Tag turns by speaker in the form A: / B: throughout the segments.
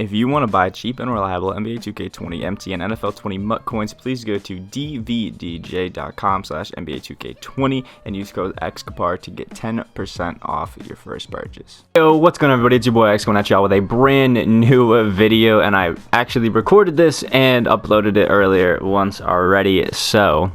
A: If you want to buy cheap and reliable Nba2K20 MT and NFL20 MUT coins, please go to dvdj.com/Nba2K20 and use code XKAPAR to get 10% off your first purchase. Yo, what's going on, everybody? It's your boy X coming at y'all with a brand new video, and I actually recorded this and uploaded it earlier once already, so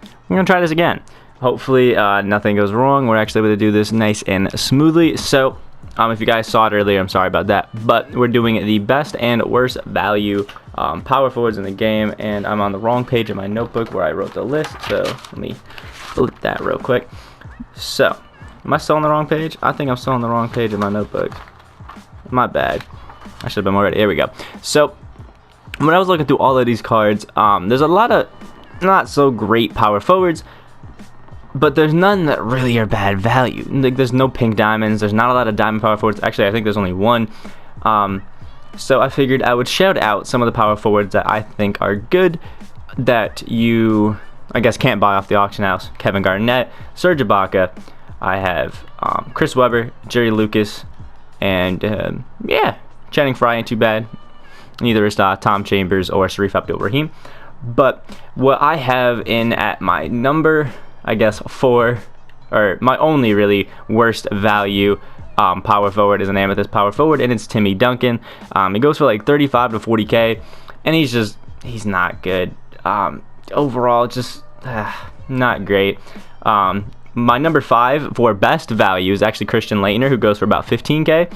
A: I'm going to try this again. Hopefully nothing goes wrong. We're actually able to do this nice and smoothly. So if you guys saw it earlier, I'm sorry about that, but we're doing the best and worst value power forwards in the game, and I'm on the wrong page in my notebook where I wrote the list, so let me flip that real quick. So, am I still on the wrong page? I think I'm still on the wrong page in my notebook. My bad. I should have been more ready. Here we go. So, when I was looking through all of these cards, there's a lot of not so great power forwards, but there's none that really are bad value. Like, there's no pink diamonds. There's not a lot of diamond power forwards. Actually, I think there's only one. So I figured I would shout out some of the power forwards that I think are good that you, I guess, can't buy off the auction house. Kevin Garnett, Serge Ibaka. I have Chris Webber, Jerry Lucas, and yeah, Channing Frye ain't too bad. Neither is Tom Chambers or Sharif Abdul-Rahim. But what I have in at my number, I guess, 4, or my only really worst value power forward is an amethyst power forward, and it's Timmy Duncan. He goes for like 35 to 40k, and he's not good. Overall, just not great. My number 5 for best value is actually Christian Laettner, who goes for about 15k.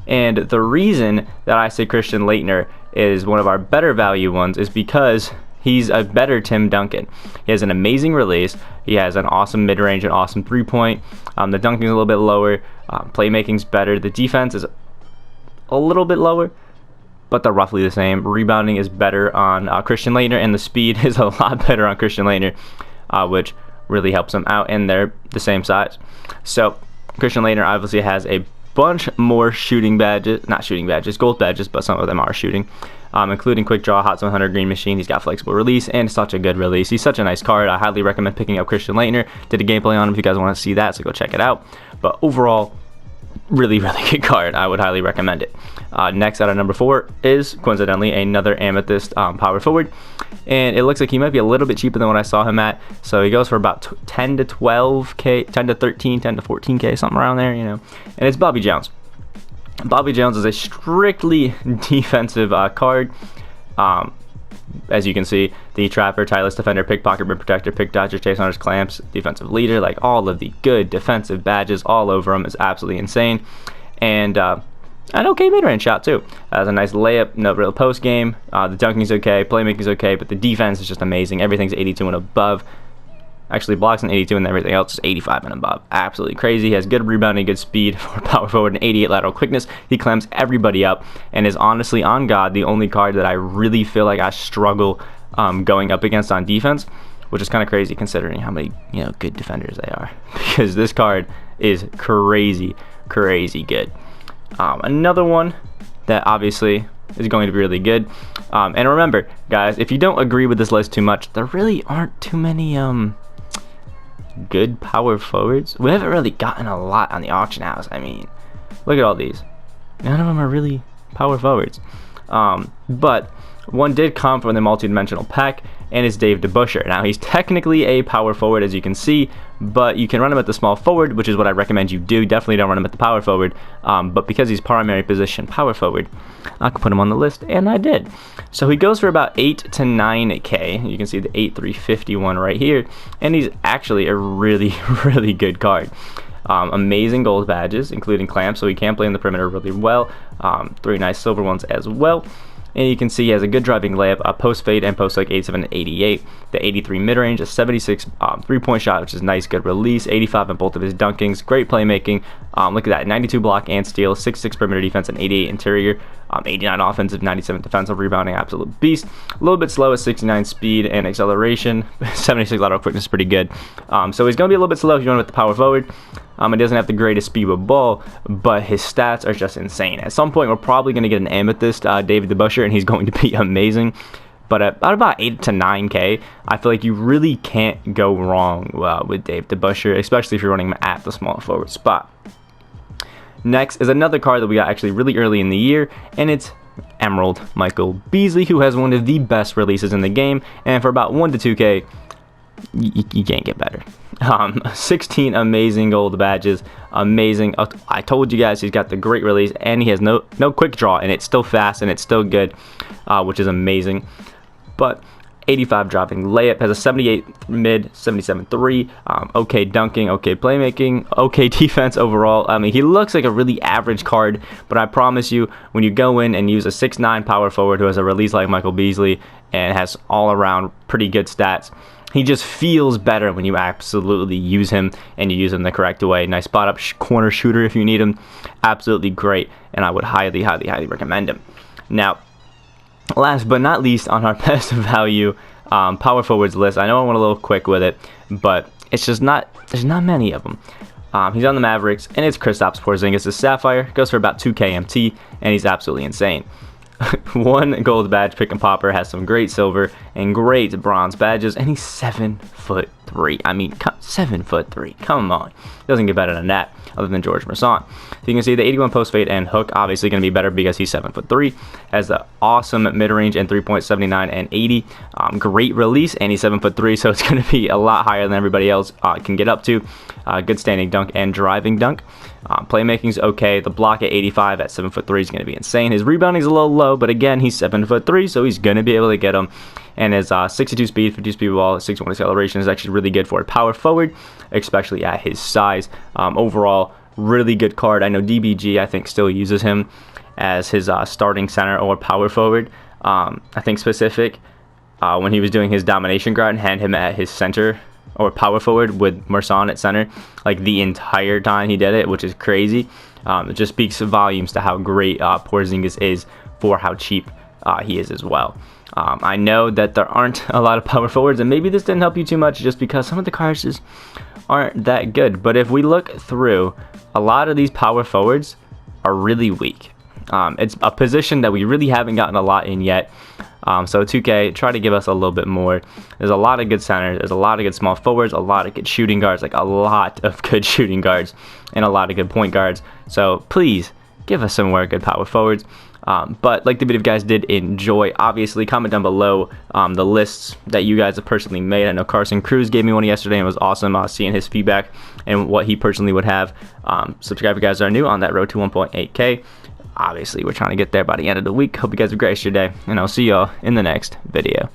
A: And the reason that I say Christian Laettner is one of our better value ones is because he's a better Tim Duncan. He has an amazing release. He has an awesome mid-range and awesome three-point. The dunking's a little bit lower. Playmaking's better. The defense is a little bit lower, but they're roughly the same. Rebounding is better on Christian Laettner, and the speed is a lot better on Christian Laettner, which really helps him out, and they're the same size. So Christian Laettner obviously has a bunch more shooting badges, not shooting badges, gold badges, but some of them are shooting, including quick draw, hot zone 100, green machine. He's got flexible release and such a good release. He's such a nice card. I highly recommend picking up Christian Laettner. Did a gameplay on him if you guys want to see that, so go check it out. But overall, really good card. I would highly recommend it. Next out of number 4 is coincidentally another amethyst power forward, and it looks like he might be a little bit cheaper than what I saw him at. So he goes for about 10 to 12k, 10 to 13, 10 to 14k, something around there, you know. And it's Bobby Jones. Bobby Jones is a strictly defensive card. As you can see, the trapper, tireless defender, pickpocket, rim protector, pick dodger, chase hunters, clamps, defensive leader, like all of the good defensive badges all over him is absolutely insane. And an okay mid-range shot too. Has a nice layup, no real post game. The dunking's okay, playmaking's okay, but the defense is just amazing. Everything's 82 and above. Actually, blocks an 82 and everything else is 85 and above. Absolutely crazy. He has good rebounding, good speed for power forward, and 88 lateral quickness. He clams everybody up, and is honestly, on God, the only card that I really feel like I struggle going up against on defense, which is kind of crazy considering how many good defenders they are. Because this card is crazy good. Another one that obviously is going to be really good. And remember, guys, if you don't agree with this list too much, there really aren't too many good power forwards. We haven't really gotten a lot on the auction house. I mean, look at all these. None of them are really power forwards. But one did come from the multi-dimensional pack, and it's DeBusschere. Now, he's technically a power forward, as you can see, but you can run him at the small forward, which is what I recommend you do. Definitely don't run him at the power forward. But because he's primary position power forward, I could put him on the list, and I did. So he goes for about 8 to 9k. You can see the 8351 right here, and he's actually a really good card. Amazing gold badges, including clamps, so he can play in the perimeter really well. 3 nice silver ones as well. And you can see he has a good driving layup, a post fade, and post like 87 and 88. The 83 mid range, a 76 3-point shot, which is nice, good release. 85 in both of his dunkings, great playmaking. Look at that, 92 block and steal, 66 perimeter defense, and 88 interior. 89 offensive, 97 defensive, rebounding, absolute beast. A little bit slow at 69 speed and acceleration. 76 lateral quickness is pretty good. So he's going to be a little bit slow if you want with the power forward. He doesn't have the greatest speed with ball, but his stats are just insane. At some point, we're probably going to get an amethyst David DeBusschere, and he's going to be amazing. But at about 8 to 9k, I feel like you really can't go wrong with Dave DeBusschere, especially if you're running him at the small forward spot. Next is another card that we got actually really early in the year, and it's Emerald Michael Beasley, who has one of the best releases in the game, and for about 1 to 2K, you can't get better. 16 amazing gold badges, amazing. I told you guys he's got the great release, and he has no quick draw, and it's still fast and it's still good, which is amazing. But 85 dropping layup, has a 78 mid, 77 3, okay dunking, okay playmaking, okay defense overall. I mean, he looks like a really average card, but I promise you, when you go in and use a 6'9 power forward who has a release like Michael Beasley and has all around pretty good stats, he just feels better when you absolutely use him and you use him the correct way. Nice spot up corner shooter if you need him. Absolutely great, and I would highly recommend him. Now, last but not least on our best value power forwards list, I know I went a little quick with it, but it's just there's not many of them. He's on the Mavericks, and it's Kristaps Porzingis. The Sapphire goes for about 2K MT, and he's absolutely insane. 1 gold badge pick and popper, has some great silver and great bronze badges, and he's 7'3". I mean, 7'3". Come on, doesn't get better than that other than George Masson. So you can see the 81 post fade and hook obviously going to be better because he's 7'3". Has the awesome mid range and 3.79 and 80. Great release, and he's 7'3", so it's going to be a lot higher than everybody else can get up to. Good standing dunk and driving dunk. Playmaking's okay. The block at 85 at 7'3" is going to be insane. His rebounding's a little low, but again, he's 7'3", so he's going to be able to get them. And his 62 speed, 52 speed ball, 61 acceleration is actually really good for a power forward, especially at his size. Overall, really good card. I know DBG, I think, still uses him as his starting center or power forward. I think specific when he was doing his domination guard and had him at his center or power forward with Merson at center, like the entire time he did it, which is crazy. It just speaks volumes to how great Porzingis is for how cheap he is as well. I know that there aren't a lot of power forwards, and maybe this didn't help you too much just because some of the cards just aren't that good. But if we look through, a lot of these power forwards are really weak. It's a position that we really haven't gotten a lot in yet. So 2K, try to give us a little bit more. There's a lot of good centers, there's a lot of good small forwards, a lot of good shooting guards, like a lot of good shooting guards, and a lot of good point guards. So please, give us some more good power forwards. But like the video, if you guys did enjoy, obviously comment down below the lists that you guys have personally made. I know Carson Cruz gave me one yesterday, and it was awesome seeing his feedback and what he personally would have. Subscribe if you guys are new on that road to 1.8K. Obviously, we're trying to get there by the end of the week. Hope you guys have a great rest of your day, and I'll see y'all in the next video.